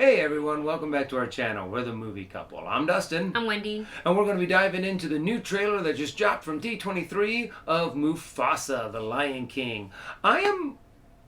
Hey everyone, welcome back to our channel. We're the Movie Couple. I'm Dustin. I'm Wendy. And we're going to be diving into the new trailer that just dropped from D23 of Mufasa, the Lion King. I am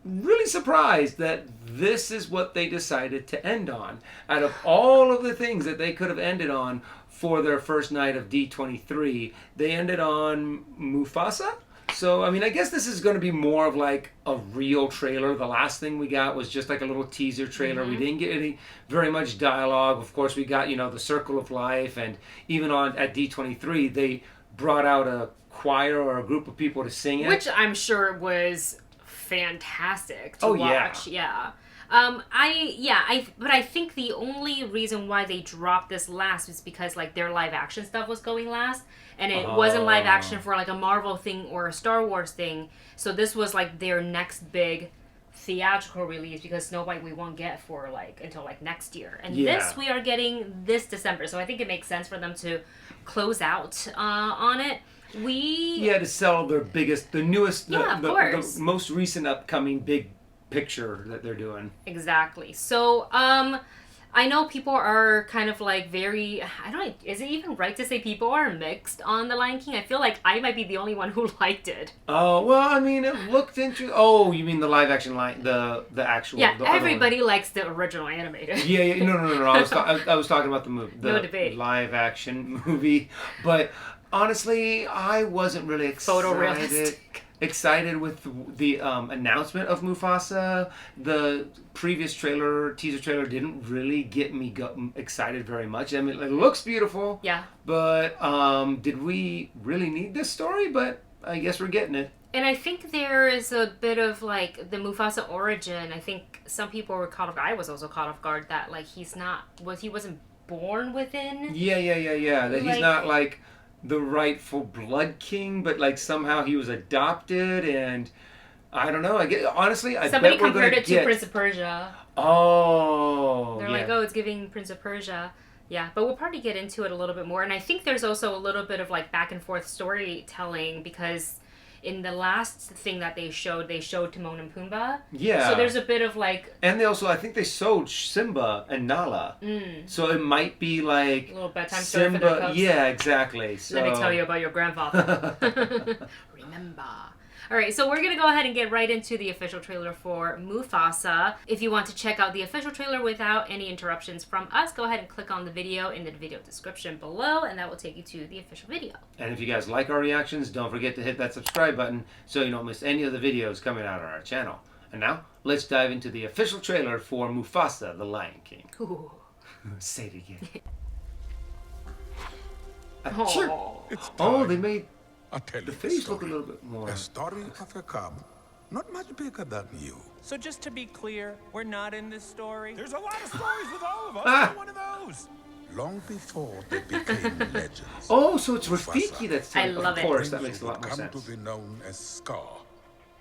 really surprised that this is what they decided to end on. Out of all of the things that they could have ended on for their first night of D23, they ended on Mufasa? So, I mean, I guess this is going to be more of like a real trailer. The last thing we got was just like a little teaser trailer. Mm-hmm. We didn't get very much dialogue. Of course, we got, the Circle of Life. And even at D23, they brought out a choir or a group of people to sing it. Which I'm sure was fantastic to watch. Yeah. But I think the only reason why they dropped this last was because like their live action stuff was going last, and it wasn't live action for like a Marvel thing or a Star Wars thing. So this was like their next big theatrical release because we won't get for until next year. And this we are getting this December. So I think it makes sense for them to close out on it. To sell their biggest, the newest, the most recent upcoming big picture that they're doing. Exactly. So I know people are kind of like very, is it even right to say people are mixed on The Lion King? I feel like I might be the only one who liked it. Oh, well, I mean, it looked interesting. Oh, you mean the live action the actual. Yeah, everybody likes the original animated. Yeah. No. I was talking about the movie. No debate. Live action movie. But honestly, I wasn't really excited with the announcement of Mufasa. The previous teaser trailer didn't really get me excited very much. I mean, it looks beautiful. Yeah. But did we really need this story? But I guess we're getting it. And I think there is a bit of like the Mufasa origin. I think some people were caught off guard. I was also caught off guard that like he wasn't born within. Yeah. That he's not like the rightful blood king, but like somehow he was adopted, and I don't know. Somebody compared it to Prince of Persia. Oh, they're like, it's giving Prince of Persia. Yeah, but we'll probably get into it a little bit more, and I think there's also a little bit of like back and forth storytelling because in the last thing that they showed Timon and Pumbaa. Yeah. So there's a bit of like... And they also, I think they showed Simba and Nala. So it might be like... A little bedtime story for their cubs. Yeah, exactly. So... Let me tell you about your grandfather. Remember. Alright, so we're going to go ahead and get right into the official trailer for Mufasa. If you want to check out the official trailer without any interruptions from us, go ahead and click on the video in the video description below, and that will take you to the official video. And if you guys like our reactions, don't forget to hit that subscribe button so you don't miss any of the videos coming out on our channel. And now, let's dive into the official trailer for Mufasa, the Lion King. Ooh. Say it again. It's time. They made... I'll tell you the face look a little bit more. A story of a cub, not much bigger than you. So just to be clear, we're not in this story? There's a lot of stories with all of us. I'm one of those. Long before they became legends. Oh, so it's Rafiki that's telling. I love it. Of course, it. That makes a lot more sense. Come to be known as Scar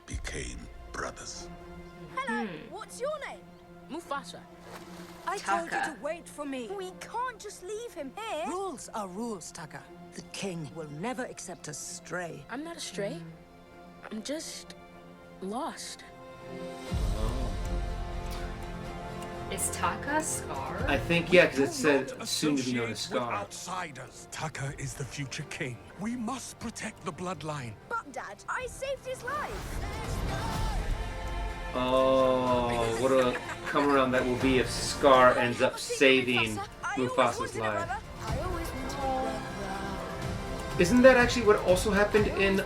became brothers. Hello, what's your name? Mufasa. I told you to wait for me. We can't just leave him here. Rules are rules, Taka. The king will never accept a stray. I'm not a stray. I'm just lost. Is Taka Scar? I think, because it said soon to be known as Scar. Outsiders. Taka is the future king. We must protect the bloodline. But, Dad, I saved his life. Oh, what a come around that will be if Scar ends up saving Mufasa's life. Isn't that actually what also happened in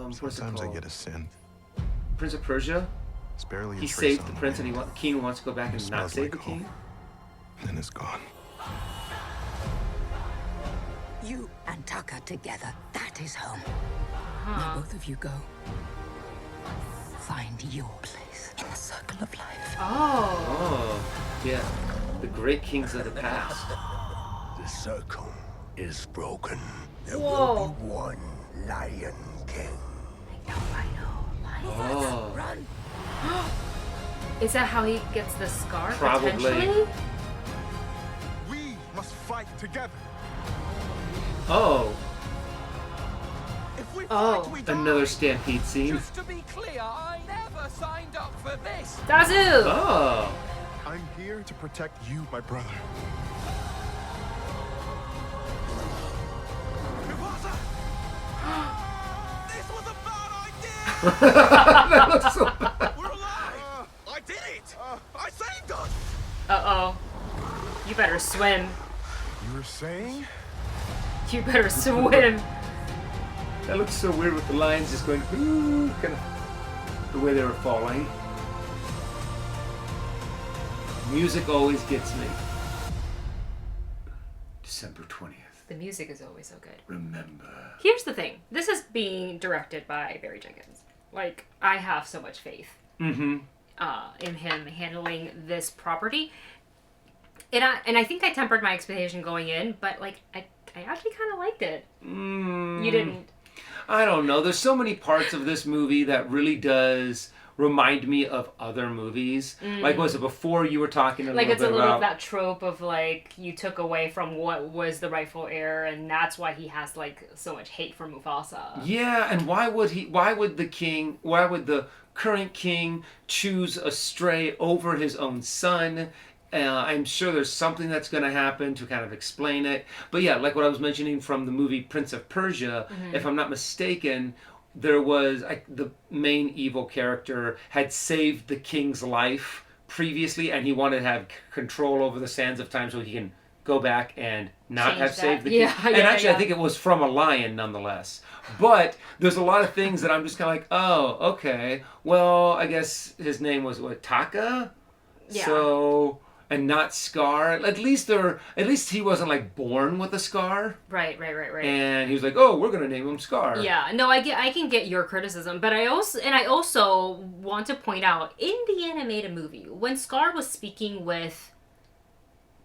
what's it Sometimes called? I get a sin. Prince of Persia? It's barely a He trace saved on the the prince, wind. and the king wants to go back and It not smells save like the king? home. Then it's gone. You and Taka together, that is home. Now both of you go. Find your place in the circle of life. Oh, yeah. The great kings of the past. The circle is broken. There will be one Lion King. I know. Oh. Run. Is that how he gets the scar? Probably. Potentially? We must fight together. Oh. If Oh. Another stampede scene. Just to be clear, I never signed up for this. Zazu! Oh. I'm here to protect you, my brother. Mufasa! This was a bad idea! That looks so bad. We're alive! I did it! I saved us! Uh-oh. You better swim. You were saying? You better swim. That looks so weird with the lions just going, ooh, kind of the way they were falling. Music always gets me. December 20th. The music is always so good. Remember. Here's the thing. This is being directed by Barry Jenkins. Like, I have so much faith in him handling this property. And I think I tempered my expectation going in, but like I actually kind of liked it. You didn't? I don't know. There's so many parts of this movie that really does remind me of other movies. Like, was it before you were talking a Like, little it's bit a little about of that trope of like you took away from what was the rightful heir, and that's why he has like so much hate for Mufasa. Yeah, and why would the current king choose a stray over his own son? I'm sure there's something that's going to happen to kind of explain it. But yeah, like what I was mentioning from the movie Prince of Persia, if I'm not mistaken, there was the main evil character had saved the king's life previously, and he wanted to have control over the sands of time so he can go back and not Change have that. saved the king. Yeah, and yeah, actually, yeah. I think it was from a lion nonetheless. But there's a lot of things that I'm just kind of like, oh, okay. Well, I guess his name was Taka? Yeah. So... and not Scar. At least he wasn't like born with a scar. Right. And he was like, "Oh, we're gonna name him Scar." Yeah, no, I can get your criticism, but I also want to point out in the animated movie when Scar was speaking with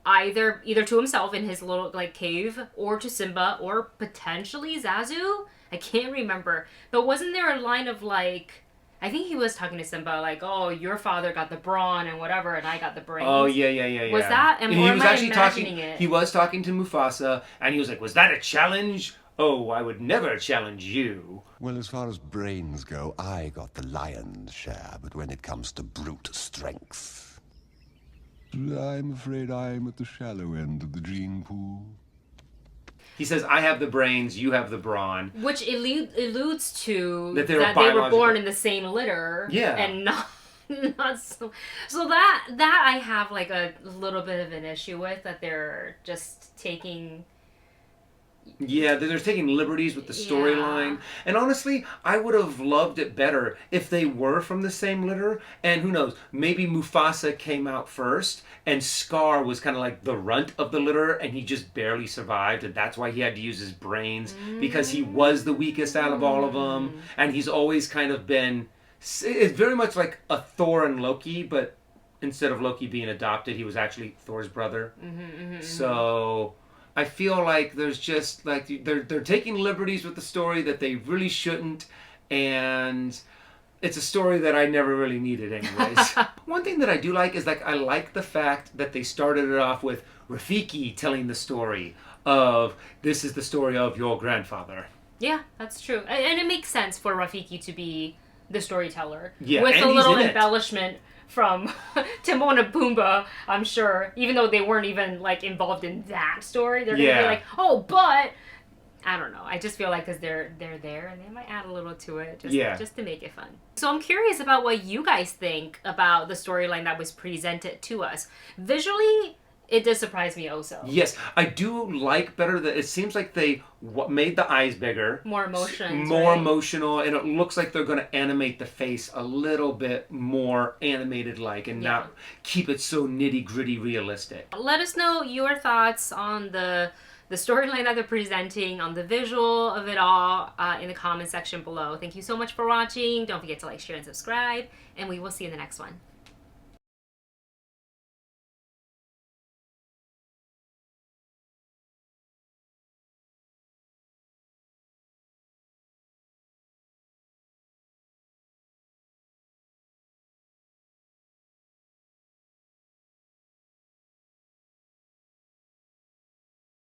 either to himself in his little like cave or to Simba or potentially Zazu, I can't remember, but wasn't there a line of like? I think he was talking to Simba like, "Oh, your father got the brawn and whatever, and I got the brains." Oh yeah. Was that? And he was actually talking. He was talking to Mufasa, and he was like, "Was that a challenge? Oh, I would never challenge you." Well, as far as brains go, I got the lion's share, but when it comes to brute strength, I'm afraid I'm at the shallow end of the gene pool. He says, "I have the brains, you have the brawn," which alludes to that they were born in the same litter. Yeah, and not so. So that I have like a little bit of an issue with, that they're just taking. Yeah, they're taking liberties with the storyline. And honestly, I would have loved it better if they were from the same litter. And who knows, maybe Mufasa came out first and Scar was kind of like the runt of the litter and he just barely survived. And that's why he had to use his brains because he was the weakest out of all of them. And he's always kind of been... It's very much like a Thor and Loki, but instead of Loki being adopted, he was actually Thor's brother. So... I feel like there's just like they're taking liberties with the story that they really shouldn't, and it's a story that I never really needed anyways. One thing that I do like is like I like the fact that they started it off with Rafiki telling the story of this is the story of your grandfather. Yeah, that's true, and it makes sense for Rafiki to be the storyteller. Yeah, with and a little he's in embellishment from Timon and Pumbaa, I'm sure, even though they weren't even like involved in that story, they're gonna be like, oh, but I don't know. I just feel like because they're there and they might add a little to it just to make it fun. So I'm curious about what you guys think about the storyline that was presented to us. Visually, it did surprise me also. Yes, I do like better that it seems like they made the eyes bigger. More emotions, more emotional, and it looks like they're going to animate the face a little bit more animated-like and not keep it so nitty-gritty realistic. Let us know your thoughts on the storyline that they're presenting, on the visual of it all in the comment section below. Thank you so much for watching. Don't forget to like, share, and subscribe, and we will see you in the next one.